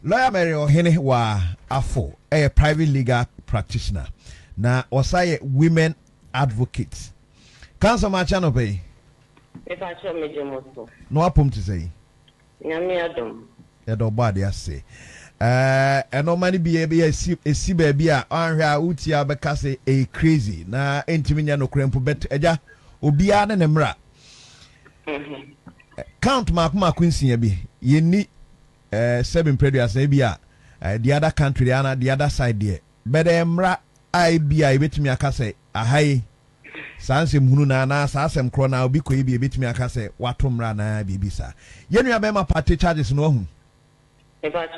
Lawyer Mary Ohenewaa Afo, a private legal practitioner. Na osaye women advocates. Council Machano pay. If I show me Jamoso. No apum to say. Yami Adam. Edo body I say. No money be a baby a utia bekase a crazy na entiminya no krempo bet eja obia na nemra. Count Mark Quincy bi ye ni 7 previous bia the other country the other side there. But emra I be I betimi aka say ahai sansem hunu na sasem kro na obi ko bi betimi aka say watomra na bibisa. Ye nua be ma party charges no hu. If I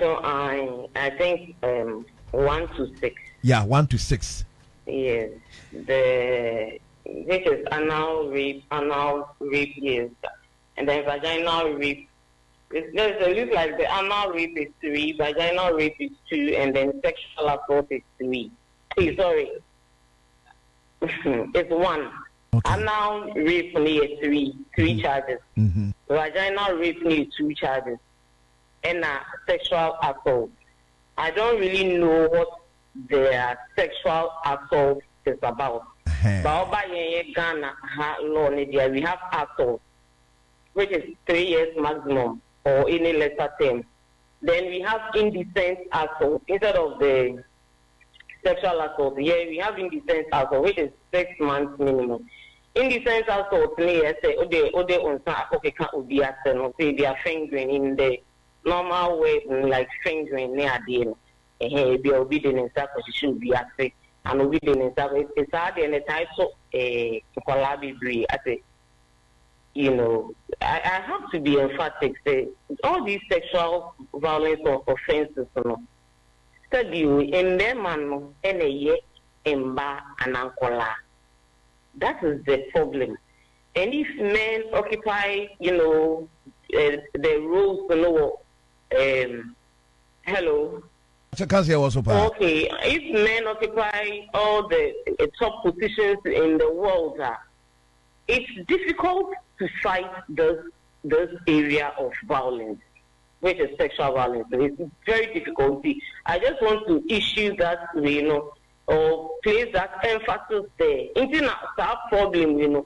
think 1 to 6. Yeah, 1 to 6. Yes. This is anal rape is, and then vaginal rape. It looks like the anal rape is 3, vaginal rape is 2, and then sexual assault is 3. Sorry. It's 1. Okay. Anal rape near 3 charges. Vaginal rape near 2 charges. And sexual assault. I don't really know what the sexual assault is about. But over Ghana law, we have assault, which is 3 years maximum or any lesser term. Then we have indecent assault instead of the sexual assault. Yeah, we have indecent assault, which is 6 months minimum. Indecent assault, say they are fingering in the normal way, like fingering near the end. Be obedient in that position, be active and obedient in that. It's hard and it's also a collaborative. I say, I have to be emphatic. Say all these sexual violence or offenses, study in them and year in bar and ankola. That is the problem. And if men occupy, the roles, hello. Okay, if men occupy all the top positions in the world, it's difficult to fight this area of violence, which is sexual violence. It's very difficult. I just want to issue that, or place that emphasis there. It's not that problem,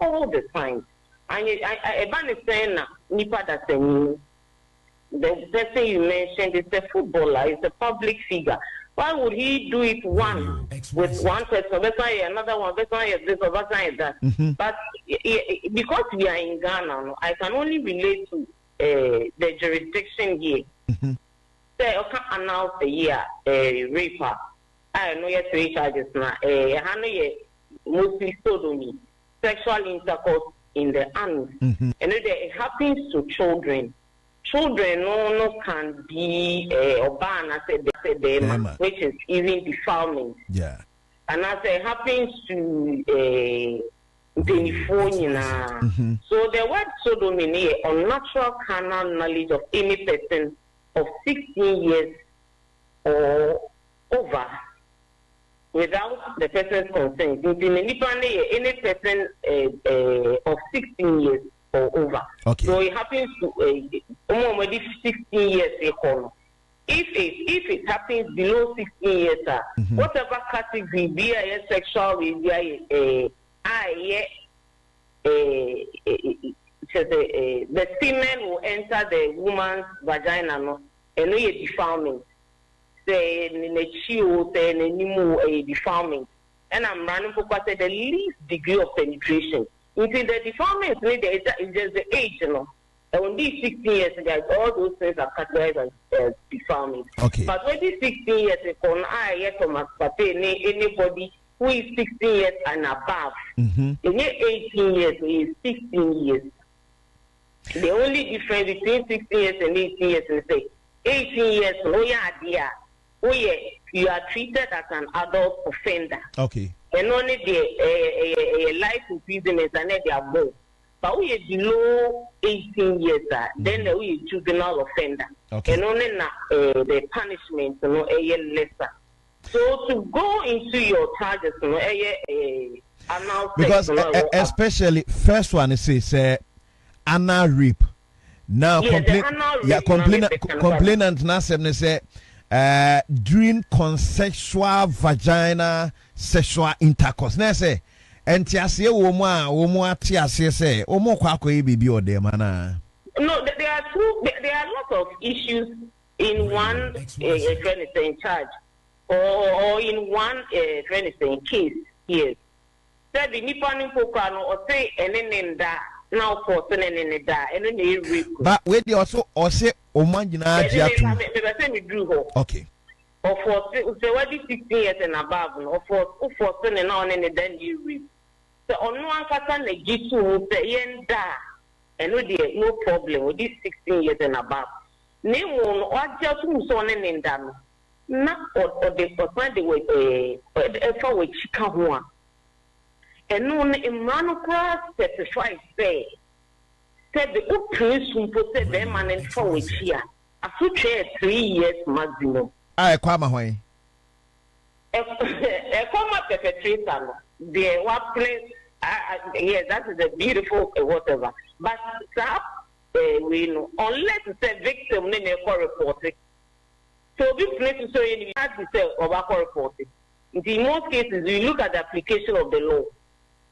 all the time. And I saying nipa that the person you mentioned is a footballer, is a public figure. Why would he do it with one person, another one, this or that? But because we are in Ghana, I can only relate to the jurisdiction here. Say, I can announce a year raper. I know you 3 charges now. I know mostly sodomy, sexual intercourse in the arms, and it happens to children. Children no can be obana which is even defilement. Yeah. And as it happens to California, so the word sodomy unnatural carnal knowledge of any person of 16 years or over without the person's consent. Any person of 16 years or over. Okay. So it happens to 16 years. If it happens below 16 years, whatever category, be a sexual, the semen will enter the woman's vagina, and no defilement. Say a defilement. And I'm running for the least degree of penetration. Into the defilement is just the age, And these 16 years, guys, all those things are categorized as defilement. Okay. But when these 16 years, anybody who is 16 years and above, in 18 years is 16 years. The only difference between 16 years and 18 years is say 18 years, you are treated as an adult offender. Okay. And only the life imprisonment and they are more. But we are below 18 years, then we are juvenile offender. Okay. And only the punishment, a lesser. So to go into your charges, because especially first one is anal rape. Now, complainant Nasem say during consensual vagina sexual intercourse. Now say, and Tiasia Womoa Tiasia say, Omo Kwako bibi or de mana. No, there are lots of issues in one friend is in charge, or in one friend is in case. Yes. Said the Nippon Pokano or say and then that. Now for sending that and then they but wait, they also say Omangina. Okay. Or for say what is 16 years and above, or for sending on and then you reap. So on one person they give to say da and no problem with this 16 years and above. Name on what just son and done. Not or they find the way for which Chicago. And no Emmanuel certified say the Ukraine soon put them and for which here. I should share 3 years maximum. I come away. A former perpetrator, the what place, yes, that is a beautiful whatever. But we know, unless it's a victim, then they call reporting. So this place is so you have to say about reporting. In most cases, we look at the application of the law.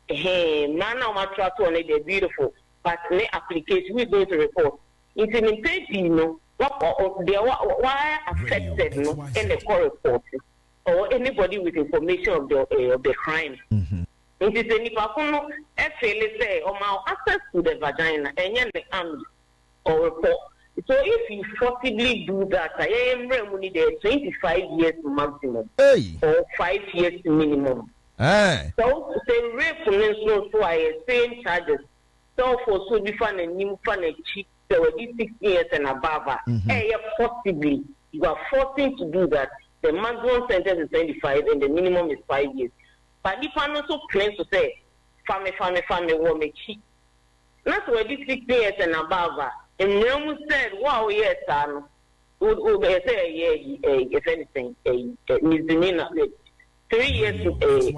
Hey, man, now my trust on it, they're beautiful, but the application we're going to report. It's an impediment, why affected in the court reporting or anybody with information of the crime. It is a nipakuno, say, or my access to the vagina, and yet the arms or report. So if you forcibly do that, I am only there 25 years maximum or 5 years minimum. So the rape police so I same charges. So for so different and new fan and cheap, there were 6 years and above. Possibly you are forcing to do that. The maximum sentence is 25 and the minimum is 5 years. But if I'm also claims to say family will make cheap. That's why this 6 years and above. And Miriam said, wow, yes, would say if anything, misdemeanor. 3 years to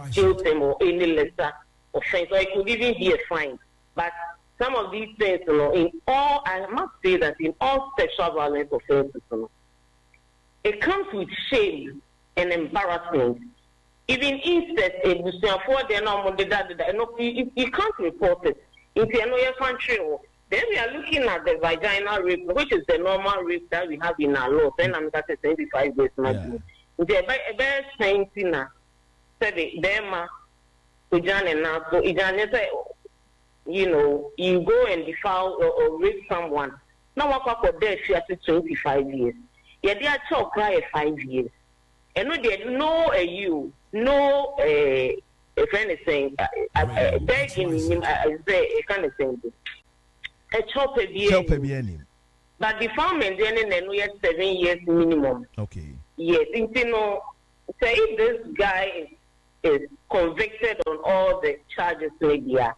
jail term or any lesser offense, or it could even be a fine. But some of these things, in all, I must say that in all sexual violence offenses, it comes with shame and embarrassment. Even incest, you can't report it. In another country, then we are looking at the vaginal rape, which is the normal rape that we have in our law. Then I'm going to 25 years maximum. The best thing said them you go and defile or rape someone. Now what about there she has 25 years. Yeah, they are talk cry 5 years. And no there no you no if anything begging him say kind of thing. A chop a but the farming then we had 7 years minimum. Okay. Yes, say if this guy is convicted on all the charges media,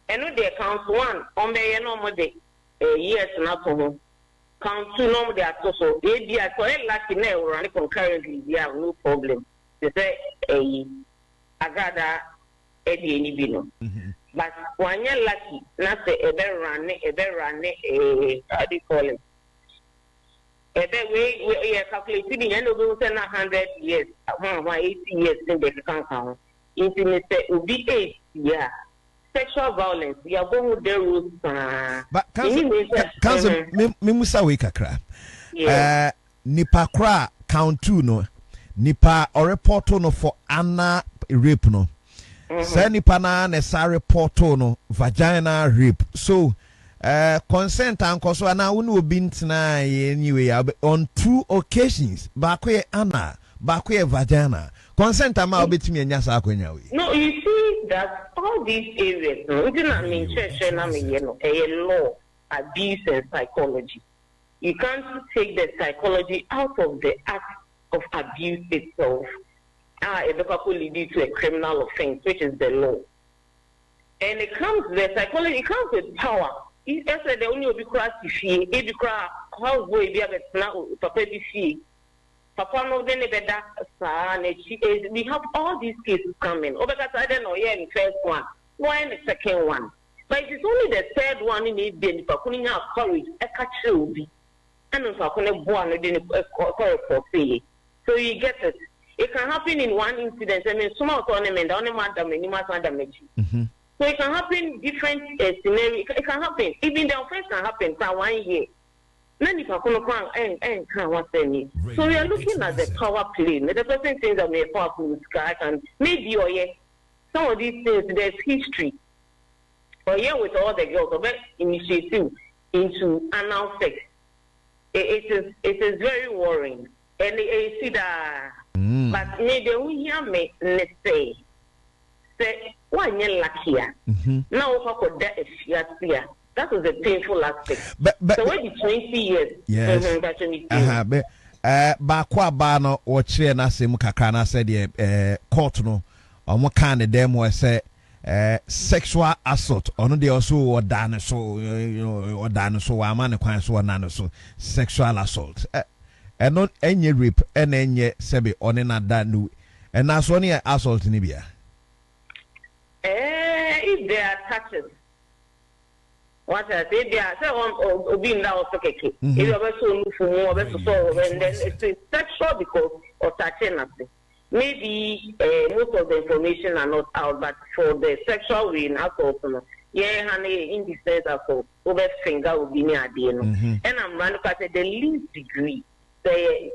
and they count one on the normal day, years not to count two normal day so they are so lucky now running concurrently, they have no problem. They say I rather any bino. But when you're lucky, not say a better run, how do you call it? We are calculating the end of 100 years, 80 years in the count. Intimacy will be 8 years. Sexual violence, we are going with the rules. But council, Mimusa Wikakra. Nipa kra count 2 no. Nipa or report no for Anna rape no. Say nipa na nesa report no vagina rape. So consent and koso na unu obi ntina anyway on 2 occasions baako Anna baako vagina consent ama obetimi anya sa akwanya we. No, you see that all these areas even I mean church na me a law abuse and psychology. You can't take the psychology out of the act of abuse itself. It will lead to a criminal offense, which is the law. And it comes the psychology, it comes with power. It's the only be cross to fee, if you cry, how boy be a papa be fee. Papa no then we have all these cases coming. Oh, because I don't know, yeah, the first one, why in the second one? But it is only the third one in the day if I couldn't have courage, a catch will be. And if I couldn't go on for say. So you get it. It can happen in one incident. I mean, small tournament, only man damage. So it can happen different scenarios. It can happen. Even the offense can happen for 1 year. Then if I can't want any. So we are looking at the power play. The person thinks that may powerful sky and maybe or yes, some of these things there's history. But here with all the girls of initiative into anal sex. It is very worrying. And I see that but maybe we hear me let's say 1 year lucky. Now we got that is that was a painful aspect. But so when the 20 years, yes. Bakwa or chair na se mukakana said court no or kind of demo say sexual assault on the also or dinosaur or dinosaur a man so nanosaur sexual assault and not any rape and any sebe on another new and that's only assault in Libya. If they are touches. What I say, they are being now okay. If you ever so and then it's sexual because of touching nothing. Maybe most of the information are not out, but for the sexual way in assault, yeah, honey, in the sense assault, over finger will be near the end. And I'm running at the least degree. The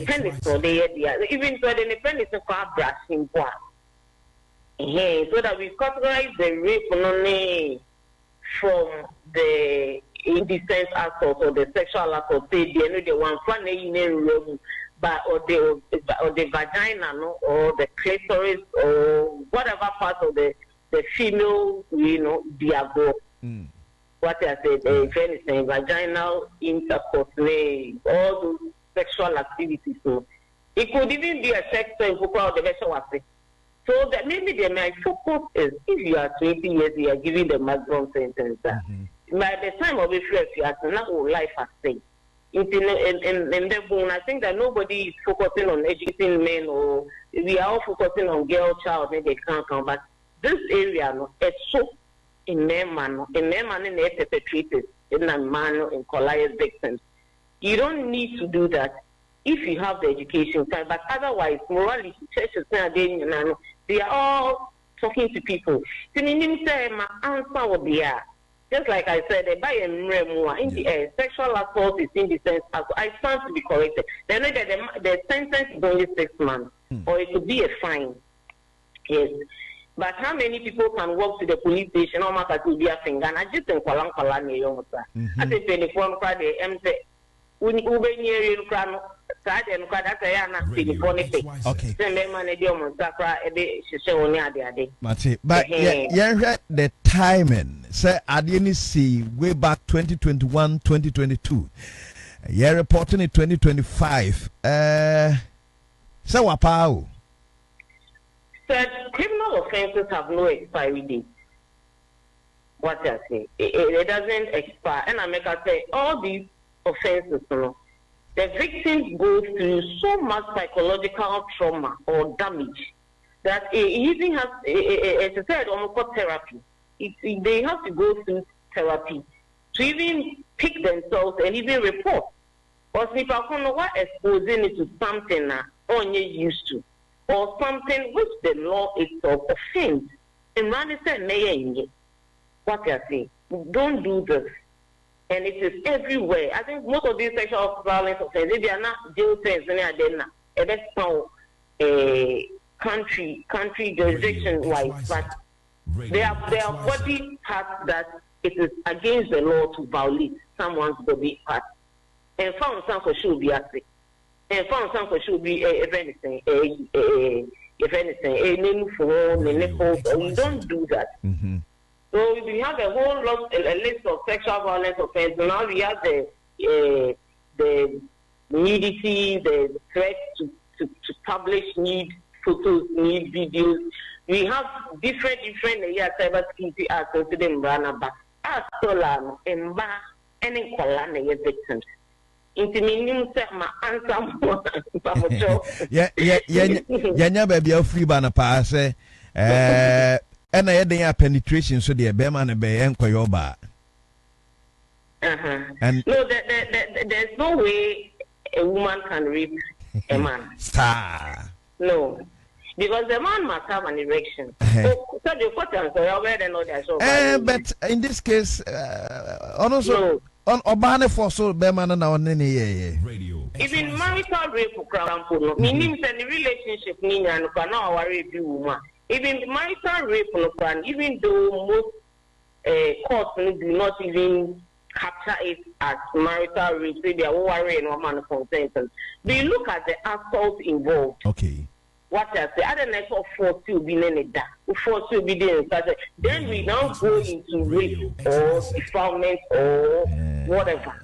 appendix or even so, the appendix is called brushing part. So that we categorize the rape only from the indecent assault or the sexual assault, say the one funny room, but or the vagina, no, or the clitoris, or whatever part of the female, diago. What I said, if anything, vaginal intercourse, all those sexual activities. So it could even be a sex toy of the vessel. So that maybe my focus is if you are 20 years, you are giving the maximum sentence. By the time of the first, you are not life at stake. In the bone, I think that nobody is focusing on educating men, or we are all focusing on girl, child, maybe they can't come. But this area, it's so in their man, in their perpetrators, in a man, in colliers victims. You don't need to do that if you have the education side, but otherwise, morality, churches, they are all talking to people. So, my answer would be, just like I said, by a more in the sexual assault is in the sense, I stand to be corrected. They know that the sentence is only 6 months, or it could be a fine. Yes. But how many people can walk to the police station or make a be a finger? And I just think I say 24 Friday, when you near you, okay. But yeah, the timing. Say I didn't see way back 2021, 2022. Yeah, reporting in 2025. So what power? Said criminal offences have no expiry date. What I say, it doesn't expire. And I make a say all these offences, the victims go through so much psychological trauma or damage that it even has, as I said, almost therapy. They have to go through therapy to even pick themselves and even report. Or if I don't know what exposing it to something only used to, or something which the law itself offends. And rather say, what I say, don't do this. And it is everywhere. I think most of these sexual violence offenses, they are not jail terms, that's how country jurisdiction wise, but they are body parts that it is against the law to violate someone's body part. And found some for sure be asking. And found some for sure be if anything, a name for the nipples. We don't do that. So we have a whole a list of sexual violence offenses. Now we have the nudity, the threat to publish nude photos, nude videos. We have different cyber security acts to them run back. As Solano, Emba, and in Colana victims. Intiminium set my answer. Yeah, baby, a free banner pass. And I had the penetration, so the Beman and Bay and Koyoba. And no, there's no way a woman can rape a man. Star. No. Because the man must have an erection. But in this case, also on Obane for so Beman and our nene radio. Even marital rape for crown, meaning any relationship, Nina and Kana rape you woman. Even marital rape on plan, even though most courts do not even capture it as marital rape, they are worried and woman consent. They look at the assault involved. Okay. What I say, other next of force to be in that, force to be there. Then we now go into rape or defilement or whatever.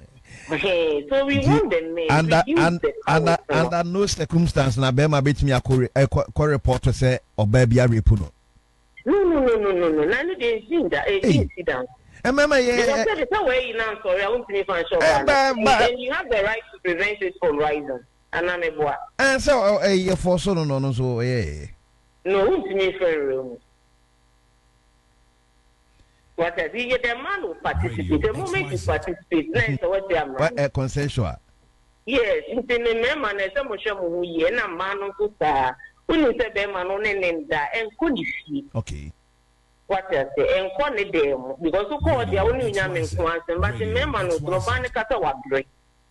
Okay, so we want the men under no circumstance na Bema bet me a report to say or baby a rape. No. None of them see that. Sit down. And Mama, yeah, it's a way in answer. I want to make sure. Then you have the right to prevent it from rising. And I'm a boy. And so, you're for so no, so, yeah. No, to me, for what I see, the man who participate, the moment you participate, then what they are a consensual. Yes, in the man, as a motion who ye and a man who star, who is a beman on an end and could you see? Okay. What I say, and quantity them, because of course, the only young men who answer, but the man who drove on a catawak break.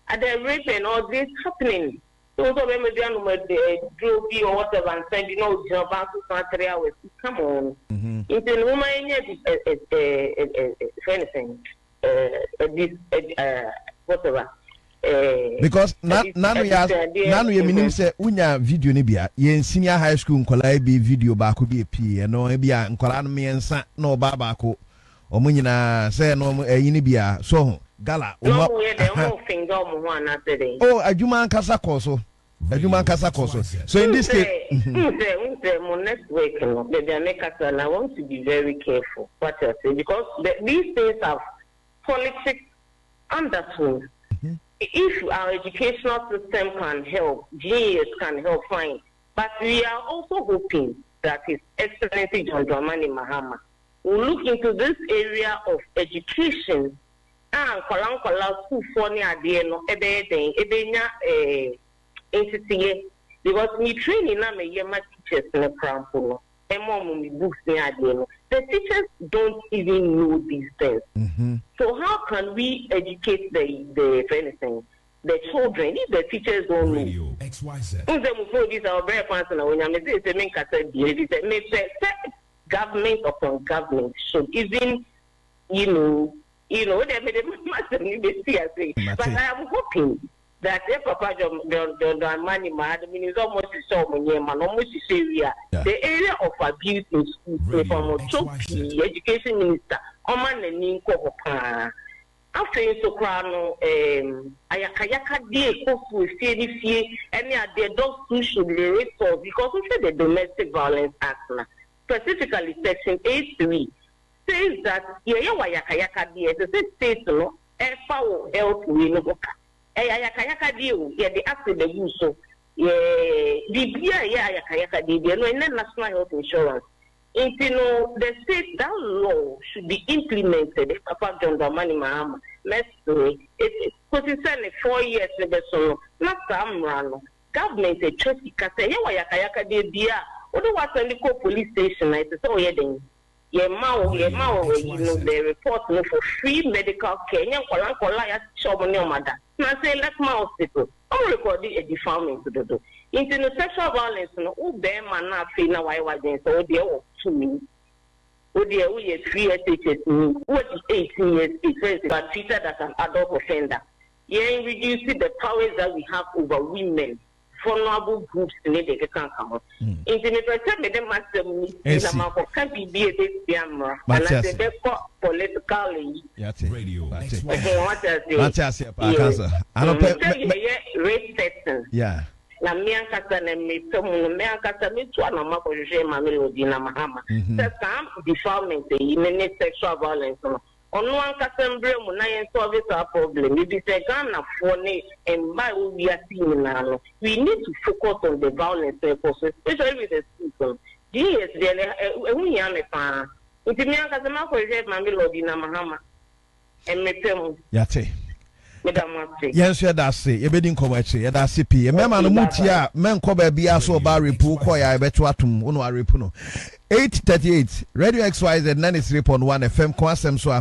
At the rape and all this happening. So when we drove you or whatever and said, you know, about 2 or 3 hours, come on. It's a woman, whatever. Because none you mean say unya video nibia ye senior high school nkola bi video ba ko bi pie no bia nkola no mensa no ba ko omunyina say no eyini bia so gala no we dey mo finger mo ho anatede oh adwuma nkasa koso so in this case mo network no they make us and I want to be very careful what I say because these things have politics undertones. If our educational system can help, GES can help, fine. But we are also hoping that His Excellency John Dramani Mahama will look into this area of education and school for because we training na me yema teachers in the crampo books the teachers don't even know these things. So how can we educate the children if the teachers don't know? These are very personal. When I say government upon government should even but I am hoping that if Papa John Money man, I mean, it's almost the area of abuse in schools from Choki, education minister, Oman and Ninko. After Soprano, Ayakayaka de Kofu, any of the dogs who should be resolved because of the Domestic Violence Act, specifically Section 8.3, says that Yayakayaka de, the state law, and foul health will Ayakayaka deal, the active the use so the Ayakayaka deal, no national health insurance. The state that law should be implemented. If Papa John Dramani Mahama, let's say it's 4 years so not some government a trustee can say Ayakayaka deal. Otherwise, when they call police station, I say, oh yeah, then. Ye mao, the report for free medical care. I say, let's my hospital. I'm recording a defilement to the into sexual violence. No, bear man not feel now. I was in so dear to me. Oh dear, we are 3 years. What is 18 years? It's but treated as an adult offender. Yeah, reducing the powers that we have over women. Vulnerable groups in the can come out. Intimate me them master me can't be a camera and I say politically radio. What I say I don't race section. Yeah. Na miankasa na mitomu miankasa mitwa na mako juje mamelodi na mahama. Sasa defilement in sexual violence no. Ono ankasa mbre mu na yen solve our problem. It is a Ghana for ne and by we are seeing now. We need to focus on the violence especially with the people. Yes, we are Nti me anka se ma ko je ma melody na mahama. Emepem. Yate. Medamase. Yes, say ye bedin ko wachi ye da se pi. Mema no mutia men ko ba bia so ba repu ko ya beto atum uno arepu no. 8:38 Radio XYZ 93.1 FM ko asem so